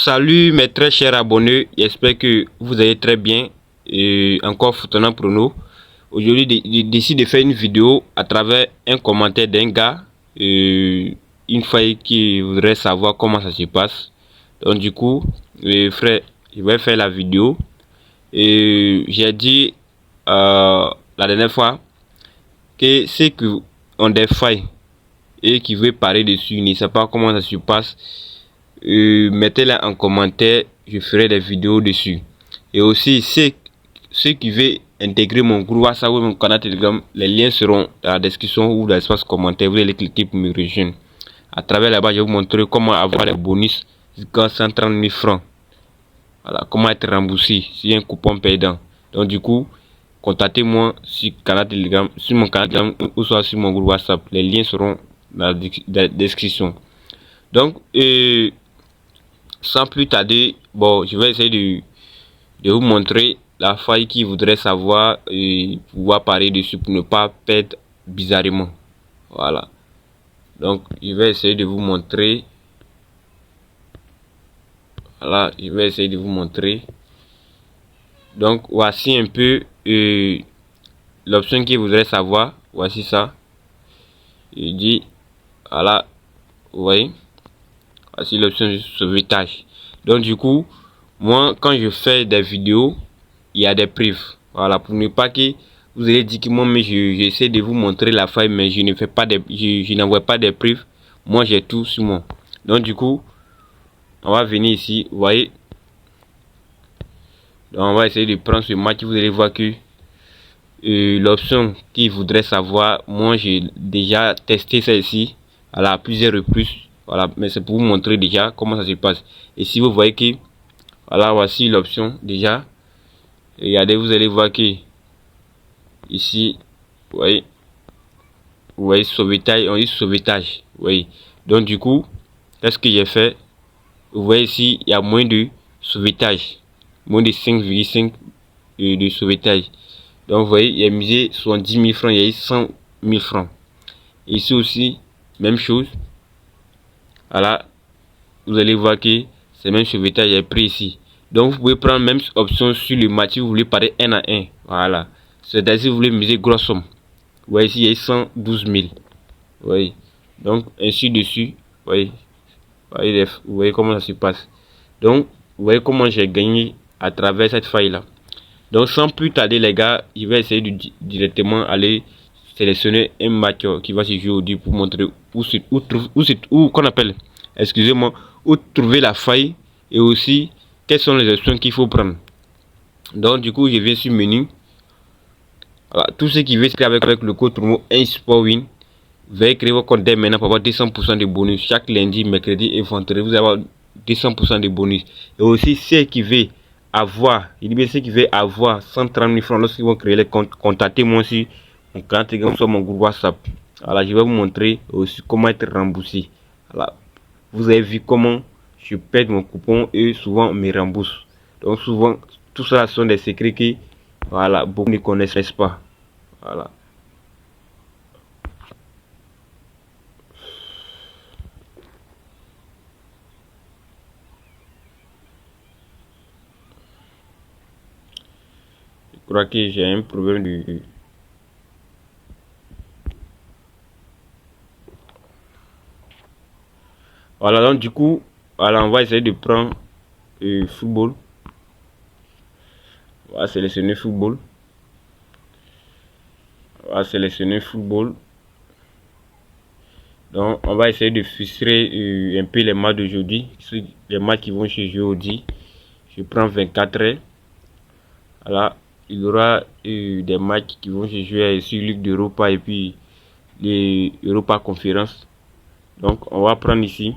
Salut mes très chers abonnés, j'espère que vous allez très bien et encore Foutenant Prono. Aujourd'hui, je décide de faire une vidéo à travers un commentaire d'un gars, une fois qui voudrait savoir comment ça se passe. Donc du coup, frère, je vais faire la vidéo. Et j'ai dit la dernière fois que ceux qui ont des failles et qui veulent parler dessus, ne savent pas comment ça se passe, mettez-les en commentaire, je ferai des vidéos dessus. Et aussi ceux qui veulent intégrer mon groupe WhatsApp ou mon canal Telegram, les liens seront dans la description ou dans l'espace commentaire. Vous allez cliquer pour me rejoindre. À travers là-bas, je vais vous montrer comment avoir les bonus jusqu'à 130 000 francs. Voilà, comment être remboursé si un coupon payant. Donc du coup, contactez-moi sur canal Telegram, sur mon canal Telegram ou soit sur mon groupe WhatsApp. Les liens seront dans la description. Donc, sans plus tarder, bon, je vais essayer de vous montrer la faille qui voudrait savoir et pouvoir parler dessus pour ne pas perdre bizarrement. Voilà. Donc, je vais essayer de vous montrer. Voilà, je vais essayer de vous montrer. Donc, voici un peu l'option qui voudrait savoir. Voici ça. Il dit, voilà, vous voyez. Voici l'option de sauvetage. Donc, du coup, moi, quand je fais des vidéos, il y a des preuves. Voilà, pour ne pas que vous allez dire que moi, mais j'essaie de vous montrer la faille, mais je ne fais pas des, je n'envoie pas des preuves. Moi, j'ai tout sur moi. Donc, du coup, on va venir ici, vous voyez. Donc, on va essayer de prendre ce match. Vous allez voir que l'option qui voudrait savoir, moi, j'ai déjà testé celle-ci à plusieurs reprises. Voilà, mais c'est pour vous montrer déjà comment ça se passe. Et si vous voyez que, voilà, voici l'option déjà. Regardez, vous allez voir que ici, vous voyez sauvetage, on dit sauvetage, vous voyez. Donc du coup, qu'est-ce que j'ai fait? Vous voyez ici, il y a moins de sauvetage, moins de 5,5 de sauvetage. Donc vous voyez, il y a misé 70 000 francs, il y a 100 000 francs. Ici aussi, même chose. Voilà, vous allez voir que c'est même sauvetage est pris ici. Donc vous pouvez prendre même option sur le match si vous voulez parler 1 à 1. Voilà. C'est-à-dire si vous voulez miser grosse somme. Vous voyez ici il y a 112 000. Vous voyez. Donc ainsi dessus. Vous voyez comment ça se passe. Donc vous voyez comment j'ai gagné à travers cette faille là. Donc sans plus tarder les gars, je vais essayer de directement aller sélectionner un match qui va se jouer aujourd'hui pour montrer où qu'on appelle, excusez-moi, où trouver la faille et aussi quelles sont les options qu'il faut prendre. Donc du coup je viens sur menu. Voilà, tous ceux qui veulent s'inscrire avec le code promo 1sportwin, veuillez créer votre compte dès maintenant pour avoir 200% de bonus. Chaque lundi, mercredi et vendredi, vous allez avoir 200% de bonus. Et aussi ceux qui veulent avoir, il dit bien ceux qui veulent avoir 130 000 francs lorsqu'ils vont créer les comptes, contactez-moi sur mon canal Telegram, sur mon groupe WhatsApp. Voilà, je vais vous montrer aussi comment être remboursé. Voilà, vous avez vu comment je perds mon coupon et souvent on me rembourse. Donc souvent, tout ça sont des secrets que voilà, beaucoup ne connaissent pas. Voilà. Je crois que j'ai un problème de... Voilà, donc du coup, voilà, on va essayer de prendre football. On va sélectionner football. On va sélectionner football. Donc, on va essayer de frustrer un peu les matchs d'aujourd'hui. Les matchs qui vont se jouer aujourd'hui. Je prends 24 heures. Voilà, il y aura des matchs qui vont se jouer sur Ligue d'Europa et puis les Europa Conférence. Donc, on va prendre ici.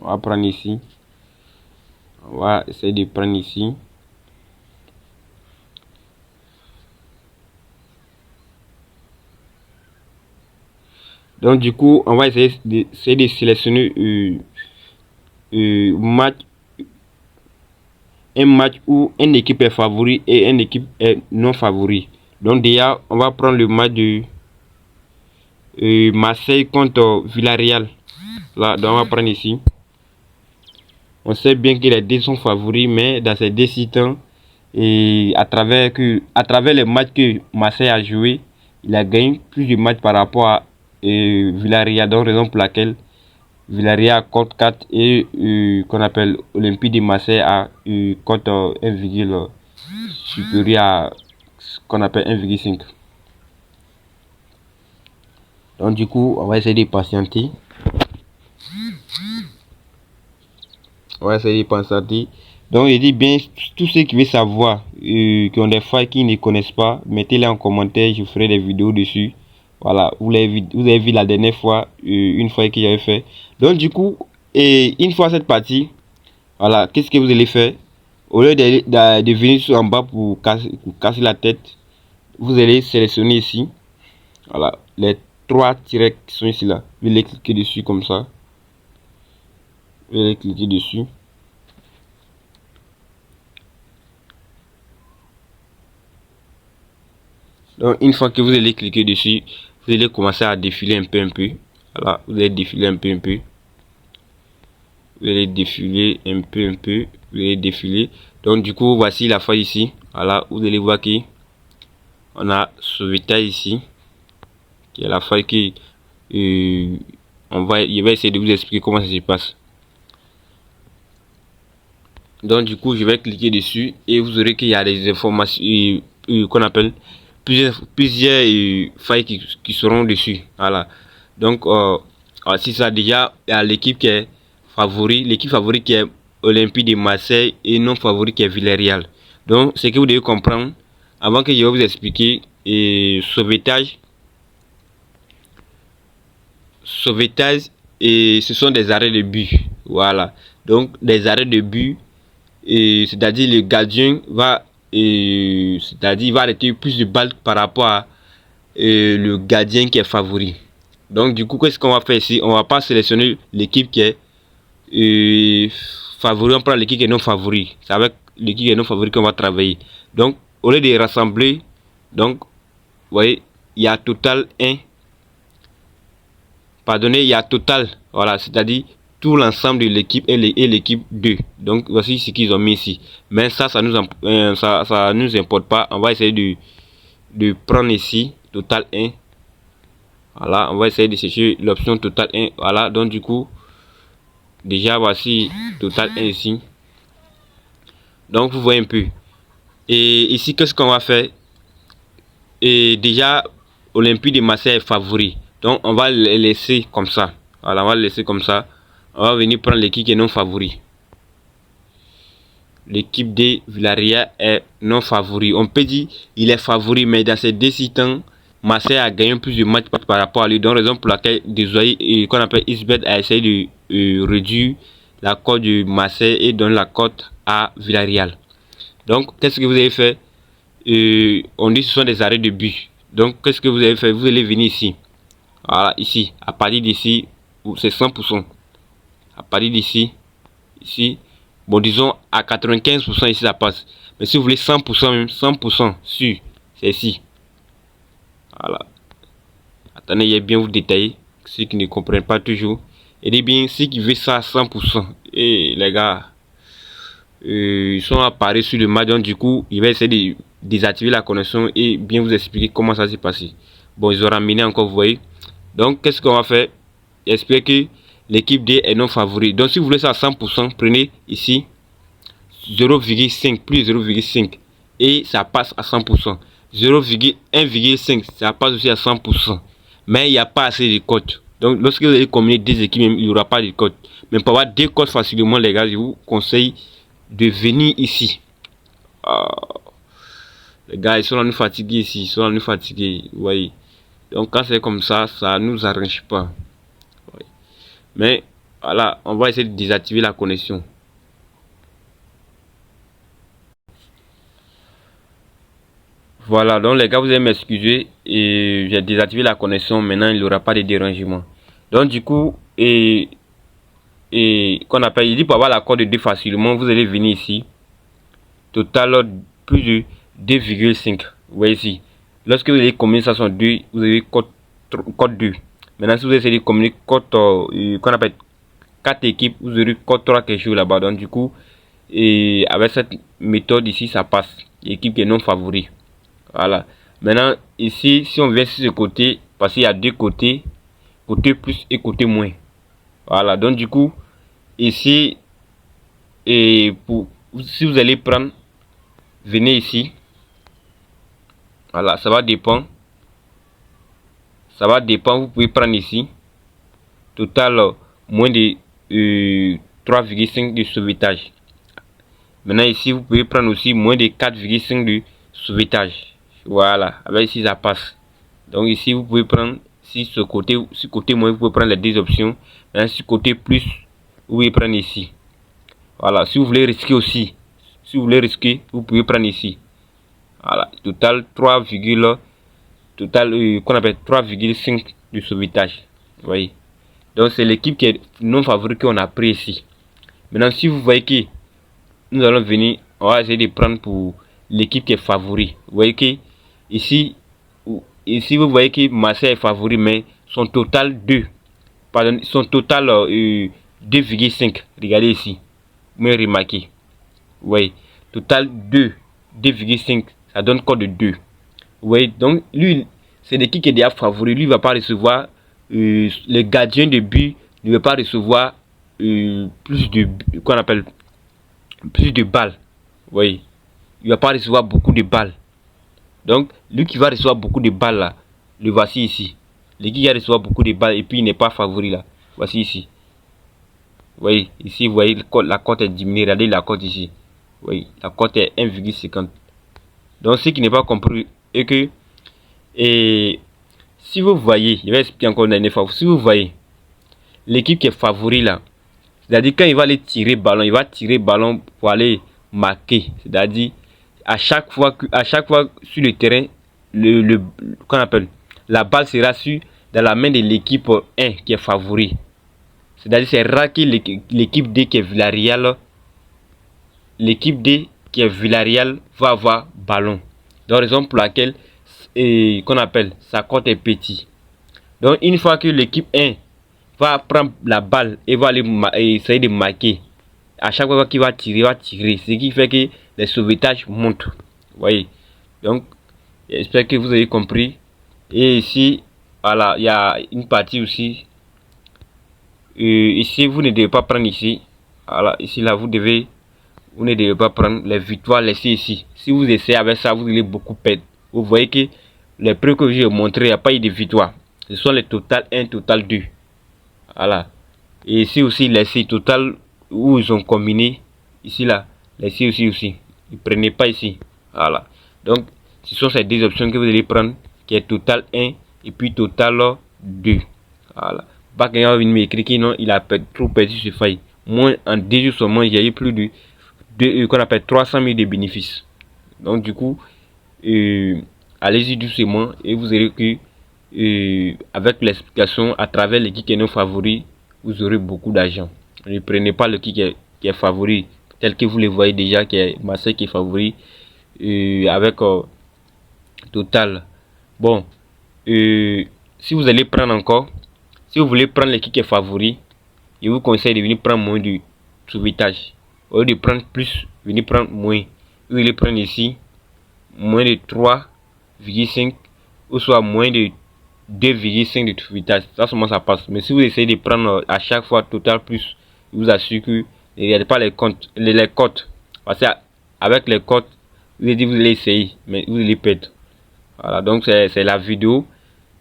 On va prendre ici. On va essayer de prendre ici. Donc du coup, on va essayer de sélectionner un match où une équipe est favori et une équipe est non favori. Donc déjà, on va prendre le match de Marseille contre Villarreal. Là, donc on va prendre ici. On sait bien que les dés sont favoris, mais dans ces deux sites, et à travers les matchs que Marseille a joué, il a gagné plus de matchs par rapport à Villarreal, donc raison pour laquelle Villarreal a cote 4 et qu'on appelle Olympique de Marseille a cote 1, supérieur à ce qu'on appelle 1,5. Donc du coup, on va essayer de patienter. Donc il dit bien, tous ceux qui veulent savoir, qui ont des failles qu'ils ne connaissent pas, mettez-les en commentaire, je ferai des vidéos dessus. Voilà, vous avez vu la dernière fois, une fois que j'avais fait. Donc du coup, et une fois cette partie, voilà, qu'est-ce que vous allez faire? Au lieu de venir en bas pour casser la tête, vous allez sélectionner ici, voilà, les 3 tirets qui sont ici là. Vous allez cliquer dessus comme ça. Vous allez cliquer dessus. Donc une fois que vous allez cliquer dessus, vous allez commencer à défiler un peu. Voilà, vous allez défiler un peu. Vous allez défiler un peu. Vous allez défiler. Donc du coup, voici la feuille ici. Voilà, vous allez voir qu'on a sauvetage ici, qui est la feuille qui il va essayer de vous expliquer comment ça se passe. Donc du coup, je vais cliquer dessus et vous aurez qu'il y a des informations qu'on appelle plusieurs failles qui seront dessus. Voilà. Donc si ça déjà, il y a l'équipe qui est favori, qui est Olympique de Marseille et non favori qui est Villarreal. Donc ce que vous devez comprendre avant que je vais vous expliquer sauvetage et ce sont des arrêts de but. Voilà. Donc des arrêts de but, c'est-à-dire le gardien va arrêter plus de balles par rapport à le gardien qui est favori. Donc du coup, qu'est-ce qu'on va faire ici? On va pas sélectionner l'équipe qui est favori, on prend l'équipe qui est non favori. C'est avec l'équipe qui est non favori qu'on va travailler. Donc au lieu de rassembler, donc vous voyez, il y a total 1. Pardonnez, il y a total, voilà, c'est-à-dire tout l'ensemble de l'équipe et l'équipe 2. Donc voici ce qu'ils ont mis ici. Mais ça nous importe pas. On va essayer de prendre ici total 1. Voilà, on va essayer de chercher l'option total 1. Voilà, donc du coup, déjà voici total 1 ici. Donc vous voyez un peu. Et ici, qu'est-ce qu'on va faire? Et déjà, Olympique de Marseille est favori. Donc on va le laisser comme ça. Voilà, on va le laisser comme ça. On va venir prendre l'équipe qui est non favori. L'équipe de Villarreal est non favori. On peut dire il est favori, mais dans ces 2 temps, Marseille a gagné plus de matchs par rapport à lui. Donc raison pour laquelle désolé, qu'on appelle Isbet a essayé de réduire la cote de Marseille et donner la cote à Villarreal. Donc qu'est-ce que vous avez fait? On dit que ce sont des arrêts de but. Donc qu'est-ce que vous avez fait? Vous allez venir ici. Voilà, ici. À partir d'ici, c'est 100%. À partir d'ici, ici, bon disons à 95% ici ça passe. Mais si vous voulez 100% même, 100% sûr, c'est ici. Voilà. Attendez, il y a bien vous détailler. Ceux qui ne comprennent pas toujours. Et dit bien, ceux qui veulent ça à 100%. Et les gars, ils sont apparus sur le match. Donc du coup, il va essayer de désactiver la connexion et bien vous expliquer comment ça s'est passé. Bon, ils ont ramené encore, vous voyez. Donc, qu'est-ce qu'on va faire? J'espère que l'équipe D est non favori. Donc, si vous voulez ça à 100%, prenez ici 0,5 plus 0,5 et ça passe à 100%. 0,1,5 ça passe aussi à 100%. Mais il n'y a pas assez de cotes. Donc, lorsque vous allez combiner des équipes, il n'y aura pas de cotes. Mais pour avoir des cotes facilement, les gars, je vous conseille de venir ici. Les gars, ils sont là nous fatigués ici. Ils sont là nous fatigués. Vous voyez. Donc, quand c'est comme ça, ça ne nous arrange pas. Mais voilà, on va essayer de désactiver la connexion. Voilà, donc les gars, vous allez m'excuser et j'ai désactivé la connexion. Maintenant, il n'y aura pas de dérangement. Donc du coup, qu'on appelle, il dit pour avoir l'accord de 2 facilement, vous allez venir ici. Total plus de 2,5. Vous voyez ici. Lorsque vous allez combiner ça sur 2, vous avez code 2. Maintenant, si vous essayez de communiquer code qu'on appelle 4 équipes, vous aurez code 3 quelque chose là-bas. Donc du coup, et avec cette méthode ici, ça passe. L'équipe qui est non favori. Voilà. Maintenant, ici, si on vient sur ce côté, parce qu'il y a deux côtés, côté plus et côté moins. Voilà. Donc du coup, ici, et si vous allez prendre, venez ici. Voilà, ça va dépendre. Ça va dépendre, vous pouvez prendre ici. Total, moins de 3,5 de sauvetage. Maintenant ici, vous pouvez prendre aussi moins de 4,5 de sauvetage. Voilà, avec ici ça passe. Donc ici, vous pouvez prendre, si ce côté moins, vous pouvez prendre les deux options. Maintenant, si côté plus, vous pouvez prendre ici. Voilà, si vous voulez risquer aussi, vous pouvez prendre ici. Voilà, total 3, total qu'on appelle 3,5 de sauvetage. Vous voyez. Donc c'est l'équipe qui est non favori qu'on a pris ici. Maintenant, si vous voyez que nous allons venir, on va essayer de prendre pour l'équipe qui est favori. Vous voyez que ici vous voyez que Marseille est favori, mais son total 2. Pardon, son total 2,5. Regardez ici. Vous me remarquez. Vous voyez. Total 2,5. Ça donne code de 2. Vous voyez. Donc lui, c'est l'équipe qui est déjà favori. Lui, il ne va pas recevoir. Le gardien de but ne va pas recevoir plus de qu'on appelle plus de balles. Vous voyez, il va pas recevoir beaucoup de balles. Donc lui qui va recevoir beaucoup de balles là, le voici ici. L'équipe qui va recevoir beaucoup de balles et puis il n'est pas favori là. Voici ici. Vous voyez, ici vous voyez la cote est diminuée. Regardez la cote ici. Vous voyez, la cote est 1,50. Donc ce qui n'est pas compris est que si vous voyez, je vais expliquer encore une fois. Si vous voyez l'équipe qui est favori là, c'est-à-dire quand il va aller tirer ballon, il va tirer ballon pour aller marquer. C'est-à-dire à chaque fois sur le terrain, qu'on appelle la balle sera dans la main de l'équipe 1 qui est favori. C'est-à-dire c'est rare que l'équipe D qui est Villarreal, va avoir ballon. Donc raison pour laquelle qu'on appelle sa cote est petit. Donc une fois que l'équipe 1 va prendre la balle et va aller essayer de marquer, à chaque fois qu'il va tirer, ce qui fait que les sauvetages montent. Vous voyez. Donc j'espère que vous avez compris. Et ici, voilà, il y a une partie aussi. Ici, vous ne devez pas prendre ici. Voilà, ici là, vous ne devez pas prendre les victoires laissées ici. Si vous essayez avec ça, vous allez beaucoup perdre. Vous voyez que les preuves que j'ai montré, il n'y a pas eu de victoire. Ce sont les total 1, total 2. Voilà. Et ici aussi, les 6 total où ils ont combiné. Ici là, les 6 aussi. Ne prenez pas ici. Voilà. Donc, ce sont ces deux options que vous allez prendre, qui est total 1 et puis total 2. Voilà. Pas qu'il y a une m'écrit qui non, il a trop perdu ce faille. Moi, en 2 jours seulement, il y a eu plus de qu'on appelle 300 000 de bénéfices. Donc, du coup, allez-y doucement et vous verrez que avec l'explication à travers l'équipe qui est non favori, vous aurez beaucoup d'argent. Ne prenez pas l'équipe qui est favori tel que vous le voyez déjà, qui est Marseille qui est favori avec total. Bon, si vous allez prendre encore, si vous voulez prendre l'équipe qui est favori, je vous conseille de venir prendre moins de sauvetage. Au lieu de prendre plus, venez prendre moins. Vous allez prendre ici moins de 3,5 ou soit moins de 2,5 de sauvetage. Ça seulement ça passe. Mais si vous essayez de prendre à chaque fois total plus, je vous assure que ne regardez pas les comptes, les cotes. Parce qu'avec les cotes, vous allez essayer, mais vous allez perdre. Voilà, donc c'est la vidéo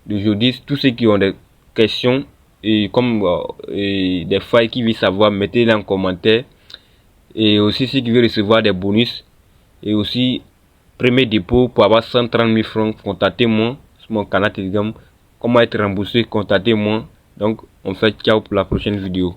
d'aujourd'hui. Tous ceux qui ont des questions et comme des failles qui veulent savoir, mettez-les en commentaire. Et aussi ceux qui veulent recevoir des bonus et aussi premier dépôt pour avoir 130 000 francs, contactez-moi sur mon canal Telegram. Comment être remboursé, contactez-moi. Donc on fait ciao pour la prochaine vidéo.